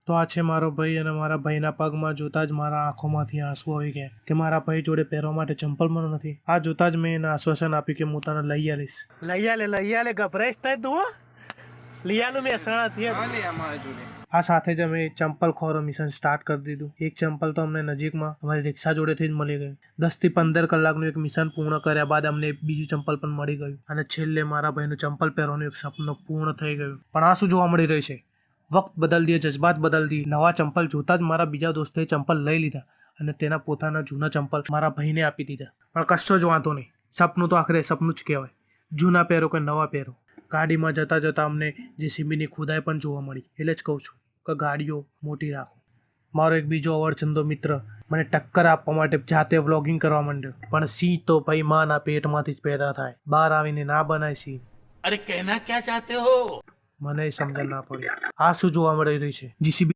તો આ છે મારો ભાઈ અને મારા ભાઈના પગમાં જોતા જ મારા આંખોમાંથી આંસુ આવી ગયા કે મારા ભાઈ જોડે પહેરવા માટે ચંપલ પણ નથી. આ જોતા જ મેં એને આશ્વાસન આપ્યું કે હું તને લઈ આવીશ. લઈ આલે ગભરાઈશ નહીં તું. લઈ આલું મહેસાણાથી. આ સાથે જ અમે ચંપલ ખોરો મિશન સ્ટાર્ટ કરી દીધું. એક ચંપલ તો અમને નજીકમાં અમારી રિક્ષા જોડેથી જ મળી ગયું. 10 થી 15 કલાકનું એક મિશન પૂર્ણ કર્યા બાદ અમને બીજું ચંપલ પણ મળી ગયું અને છેલ્લે મારા ભાઈનું ચંપલ પહેરવાનું એક સપનું પૂર્ણ થઈ ગયું. પણ આ શું જોવા મળી રહ્યું છે? વક્ત બદલ દિયે, જજ્બાત બદલ દિયે. નવા ચંપલ જોતા જ મારા બીજા દોસ્તોએ ચંપલ લઈ લીધા અને તેના પોતાના જૂના ચંપલ મારા ભાઈને આપી દીધા. પણ કશો જ વાંધો નહીં. સપનું તો આખરે સપનું જ કહેવાય. જૂના પહેરો કે નવા પહેરો. ગાડીમાં જતા જતા અમને જેસીબીની ખુદાઈ પણ જોવા મળી. એટલે જ કહું છું કે ગાડીઓ મોટી રાખો. મારો એક બીજો અવરચંદો મિત્ર મને ટક્કર આપવા માટે જાતે વ્લોગિંગ કરવા માંડ્યો. પણ સિંહ તો ભાઈ માના પેટમાંથી જ પેદા થાય, બહાર આવીને ના બનાય સિંહ. અરે કહેના ક્યાં ચાહતે હો? મને સમજણ ના પડી. આ શું જોવા મળી રહ્યું છે? જીસીબી